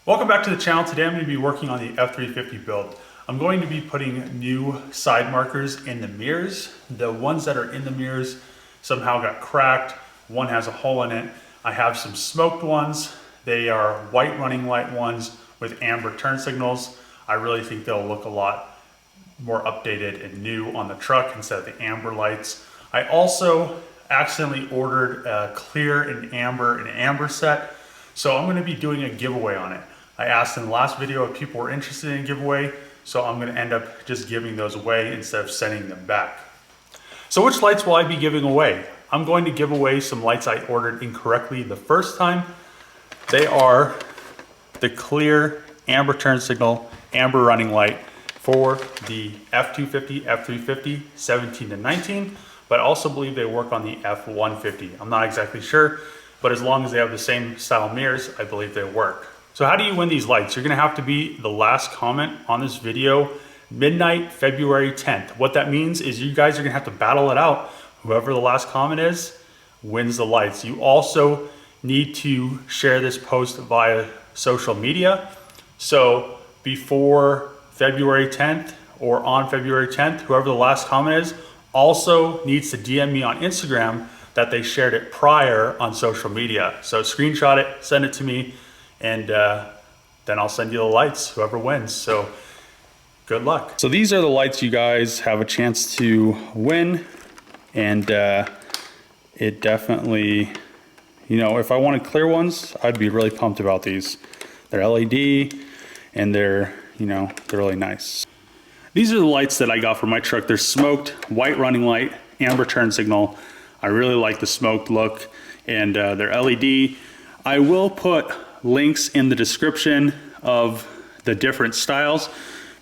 Welcome back to the channel. Today I'm going to be working on the F350 build. I'm going to be putting new side markers in the mirrors. The ones that are in the mirrors somehow got cracked. One has a hole in it. I have some smoked ones. They are white running light ones with amber turn signals. I really think they'll look a lot more updated and new on the truck instead of the amber lights. I also accidentally ordered a clear and amber set. So I'm going to be doing a giveaway on it. I asked in the last video if people were interested in a giveaway, so I'm going to end up just giving those away instead of sending them back. So which lights will I be giving away? I'm going to give away some lights I ordered incorrectly the first time. They are the clear amber turn signal, amber running light for the F250, F350, 17 to 19, but I also believe they work on the F150. I'm not exactly sure, but as long as they have the same style mirrors, I believe they work. So how do you win these lights? You're gonna have to be the last comment on this video, midnight, February 10th. What that means is you guys are gonna have to battle it out. Whoever the last comment is, wins the lights. You also need to share this post via social media. So before February 10th or on February 10th, whoever the last comment is, also needs to DM me on Instagram that they shared it prior on social media. So screenshot it, send it to me, and then I'll send you the lights, whoever wins. So good luck. So these are the lights you guys have a chance to win. And it definitely, you know, if I wanted clear ones, I'd be really pumped about these. They're LED and they're, you know, they're really nice. These are the lights that I got for my truck. They're smoked, white running light, amber turn signal. I really like the smoked look, and they're LED. I will put links in the description of the different styles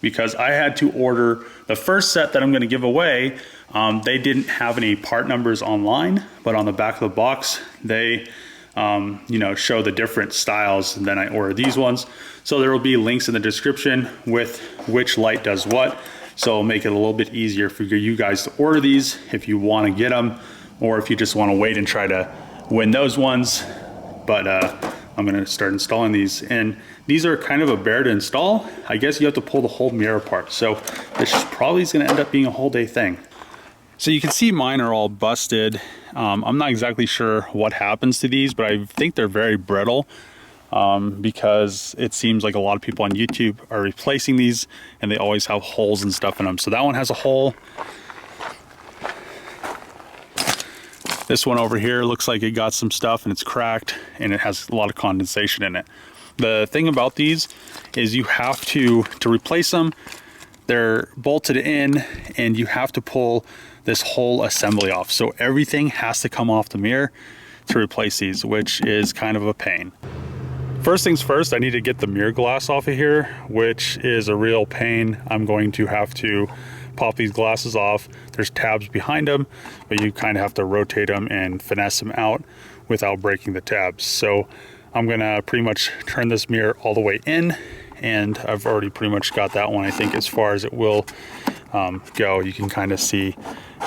because I had to order the first set that I'm going to give away. They didn't have any part numbers online, but on the back of the box, they you know, show the different styles, and then I ordered these ones. So there will be links in the description with which light does what. So it'll make it a little bit easier for you guys to order these if you want to get them, or if you just want to wait and try to win those ones. But I'm going to start installing these, and these are kind of a bear to install. I guess you have to pull the whole mirror apart, so this probably is going to end up being a whole day thing. So you can see mine are all busted. I'm not exactly sure what happens to these, but I think they're very brittle because it seems like a lot of people on YouTube are replacing these and they always have holes and stuff in them. So that one has a hole. This one over here looks like it got some stuff and it's cracked and it has a lot of condensation in it. The thing about these is you have to replace them, they're bolted in and you have to pull this whole assembly off. So everything has to come off the mirror to replace these, which is kind of a pain. First things first, I need to get the mirror glass off of here, which is a real pain. I'm going to have to pop these glasses off. There's tabs behind them, but you kind of have to rotate them and finesse them out without breaking the tabs. So I'm gonna pretty much turn this mirror all the way in, and I've already pretty much got that one, I think, as far as it will go. You can kind of see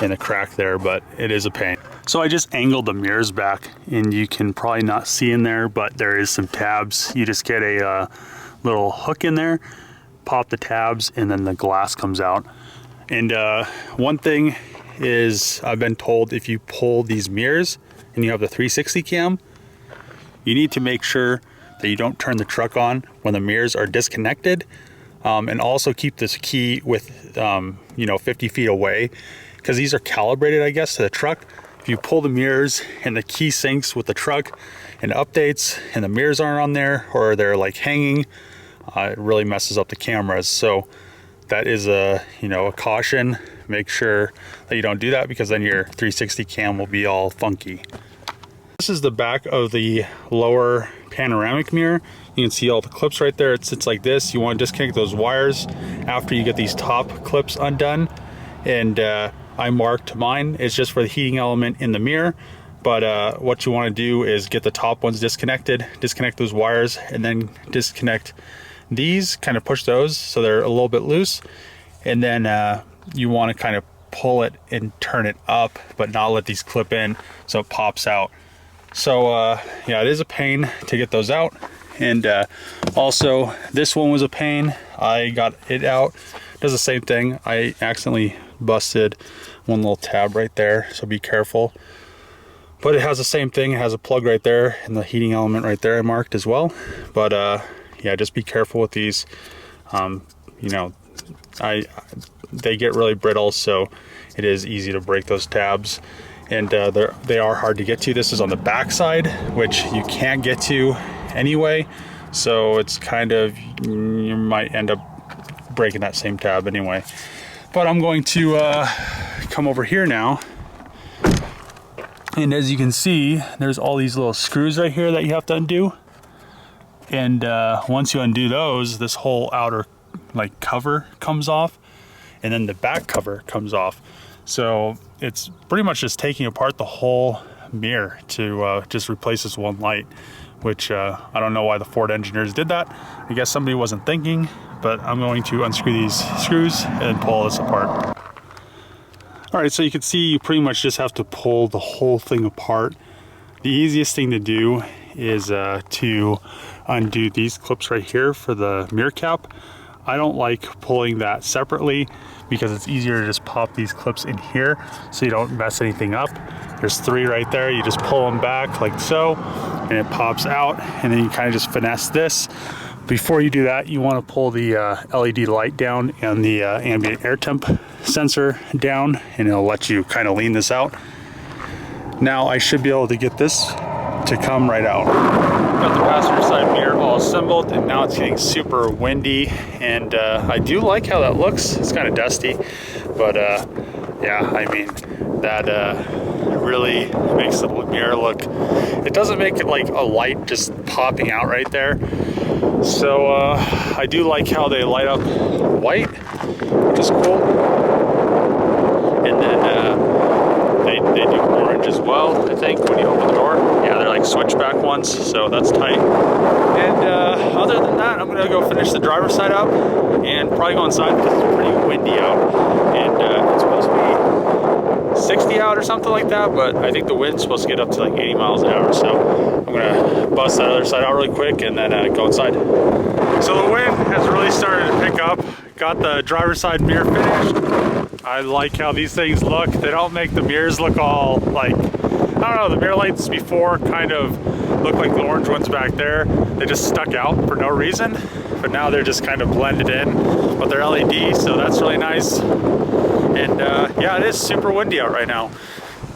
in a crack there, but it is a pain. So I just angled the mirrors back, and you can probably not see in there, but there is some tabs. You just get a little hook in there, pop the tabs, and then the glass comes out. And one thing is, I've been told if you pull these mirrors and you have the 360 cam, you need to make sure that you don't turn the truck on when the mirrors are disconnected, and also keep this key with you know, 50 feet away, because these are calibrated, I guess, to the truck. If you pull the mirrors and the key syncs with the truck and updates and the mirrors aren't on there, or they're like hanging, it really messes up the cameras. So that is a, you know, a caution. Make sure that you don't do that, because then your 360 cam will be all funky. This is the back of the lower panoramic mirror. You can see all the clips right there. It sits like this. You want to disconnect those wires after you get these top clips undone. And I marked mine. It's just for the heating element in the mirror. But what you want to do is get the top ones disconnected, disconnect those wires, and then disconnect these, kind of push those so they're a little bit loose. And then you want to kind of pull it and turn it up, but not let these clip in so it pops out. So yeah, it is a pain to get those out. And also this one was a pain. I got it out. Does the same thing. I accidentally busted one little tab right there, so be careful. But it has the same thing. It has a plug right there and the heating element right there I marked as well. But yeah, just be careful with these. You know, they get really brittle, so it is easy to break those tabs. And they are hard to get to. This is on the back side, which you can't get to anyway. So it's kind of, you might end up breaking that same tab anyway. But I'm going to come over here now. And as you can see, there's all these little screws right here that you have to undo. And once you undo those, this whole outer like cover comes off, and then the back cover comes off. So it's pretty much just taking apart the whole mirror to just replace this one light, which I don't know why the Ford engineers did that. I guess somebody wasn't thinking, but I'm going to unscrew these screws and pull this apart. All right, so you can see you pretty much just have to pull the whole thing apart. The easiest thing to do is to undo these clips right here for the mirror cap. I don't like pulling that separately because it's easier to just pop these clips in here so you don't mess anything up. There's 3 right there. You just pull them back like so, and it pops out, and then you kind of just finesse this. Before you do that, you want to pull the LED light down and the ambient air temp sensor down, and it'll let you kind of lean this out. Now I should be able to get this to come right out. Got the passenger side mirror all assembled, and now it's getting super windy, and I do like how that looks. It's kind of dusty, but yeah, I mean, that really makes the mirror look, it doesn't make it like a light just popping out right there. So I do like how they light up white, which is cool. And then they do orange as well, I think, when you open the door. Yeah, they're like switchback ones, so that's tight. And other than that, I'm gonna go finish the driver's side up and probably go inside because it's pretty windy out. And it's supposed to be 60 out or something like that, but I think the wind's supposed to get up to like 80 miles an hour. So I'm gonna bust that other side out really quick and then go inside. So the wind has really started to pick up. Got the driver's side mirror finished. I like how these things look. They don't make the mirrors look all like, I don't know, the mirror lights before kind of look like the orange ones back there. They just stuck out for no reason, but now they're just kind of blended in, but they're LED, so that's really nice. And yeah, it is super windy out right now.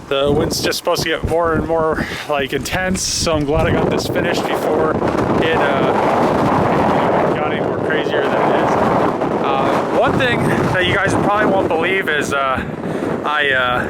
The wind's just supposed to get more and more like intense, so I'm glad I got this finished before it got any more crazier than it is. One thing that you guys probably won't believe is I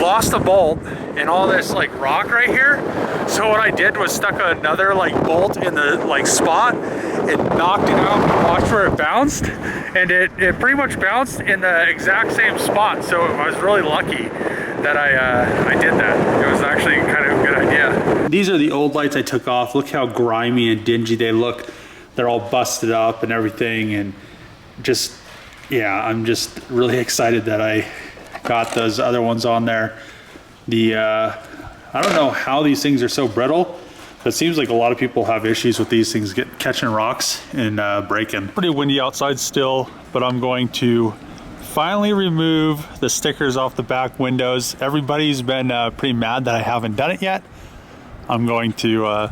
lost a bolt in all this like rock right here. So what I did was stuck another like bolt in the like spot and knocked it out and watched where it bounced. And it pretty much bounced in the exact same spot. So I was really lucky that I did that. It was actually kind of a good idea. These are the old lights I took off. Look how grimy and dingy they look. They're all busted up and everything, and just, yeah, I'm just really excited that I got those other ones on there. I don't know how these things are so brittle. It seems like a lot of people have issues with these things catching rocks and breaking. Pretty windy outside still, but I'm going to finally remove the stickers off the back windows. Everybody's been pretty mad that I haven't done it yet. I'm going to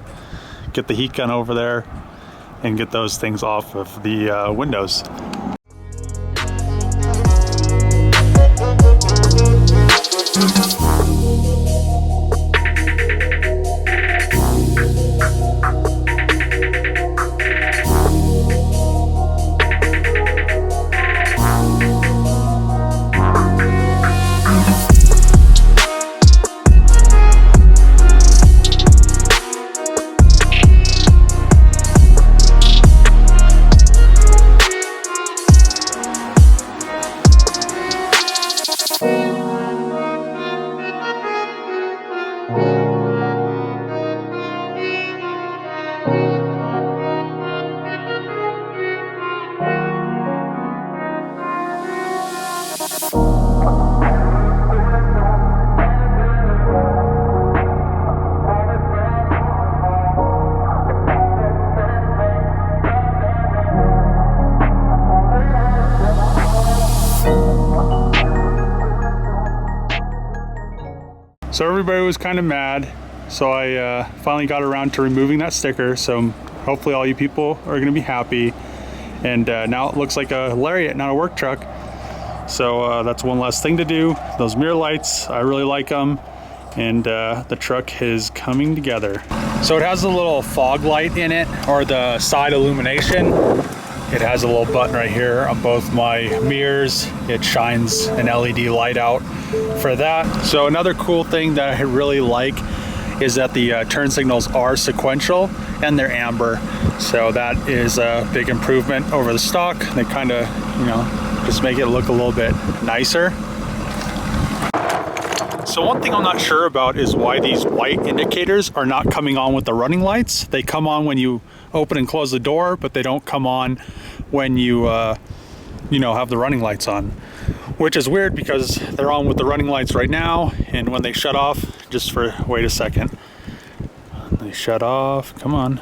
get the heat gun over there and get those things off of the windows. So everybody was kind of mad. So I finally got around to removing that sticker. So hopefully all you people are gonna be happy. And now it looks like a Lariat, not a work truck. So that's one less thing to do. Those mirror lights, I really like them. And the truck is coming together. So it has a little fog light in it, or the side illumination. It has a little button right here on both my mirrors. It shines an LED light out for that. So another cool thing that I really like is that the turn signals are sequential and they're amber. So that is a big improvement over the stock. They kind of, you know, just make it look a little bit nicer. So one thing I'm not sure about is why these white indicators are not coming on with the running lights. They come on when you open and close the door, but they don't come on when you, you know, have the running lights on. Which is weird because they're on with the running lights right now, and when they shut off, just for, wait a second. They shut off, come on.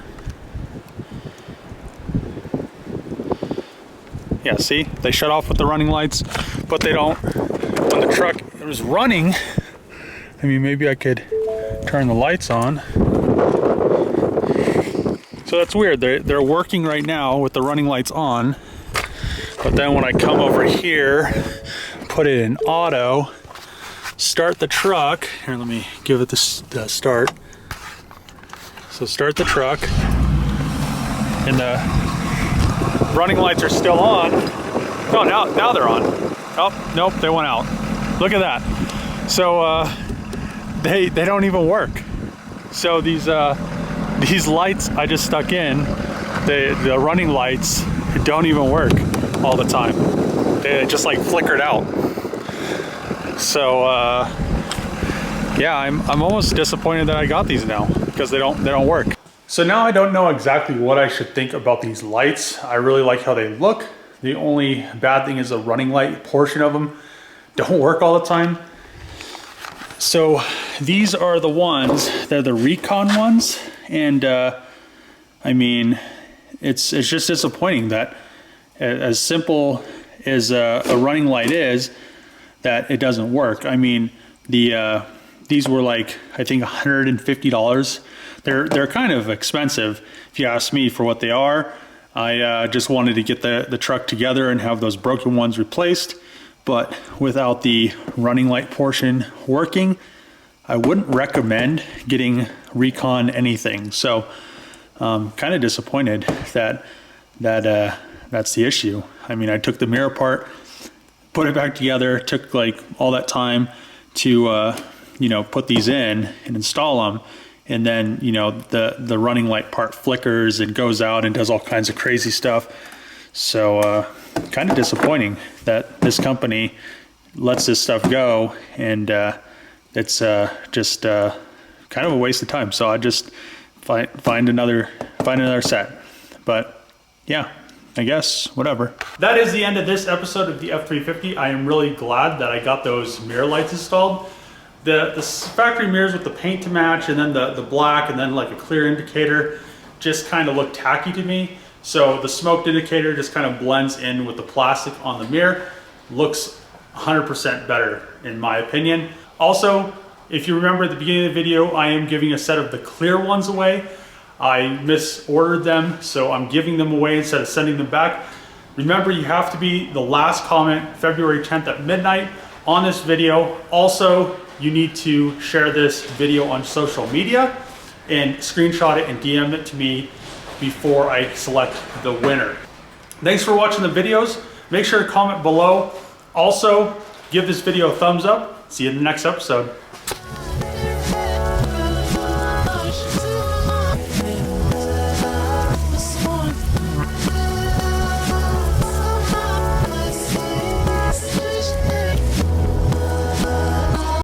Yeah, see, they shut off with the running lights, but they don't, when the truck is running, I mean, maybe I could turn the lights on. So that's weird, they're working right now with the running lights on, but then when I come over here, put it in auto, start the truck, here let me give it the start. So start the truck, and the running lights are still on. Oh, now they're on. Oh, nope, they went out. Look at that. So they don't even work. So these lights I just stuck in, the running lights don't even work all the time. They just like flickered out. So yeah, I'm almost disappointed that I got these now because they don't work. So now I don't know exactly what I should think about these lights. I really like how they look. The only bad thing is the running light portion of them don't work all the time. So these are the ones, they're the Recon ones. And I mean, it's just disappointing that as simple as a running light is, that it doesn't work. I mean, these were like, I think $150. They're kind of expensive, if you ask me, for what they are. I just wanted to get the truck together and have those broken ones replaced, but without the running light portion working, I wouldn't recommend getting Recon anything. So kind of disappointed that that's the issue. I mean, I took the mirror apart, put it back together, took like all that time to you know, put these in and install them, and then, you know, the running light part flickers and goes out and does all kinds of crazy stuff. So kind of disappointing that this company lets this stuff go, and it's just kind of a waste of time. So I just find another set. But yeah, I guess whatever. That is the end of this episode of the F350. I am really glad that I got those mirror lights installed. The factory mirrors with the paint to match, and then the black, and then like a clear indicator just kind of look tacky to me. So the smoked indicator just kind of blends in with the plastic on the mirror. Looks 100% better in my opinion. Also, if you remember at the beginning of the video, I am giving a set of the clear ones away. I misordered them, so I'm giving them away instead of sending them back. Remember, you have to be the last comment February 10th at midnight on this video. Also, you need to share this video on social media and screenshot it and DM it to me before I select the winner. Thanks for watching the videos. Make sure to comment below. Also, give this video a thumbs up. See you in the next episode.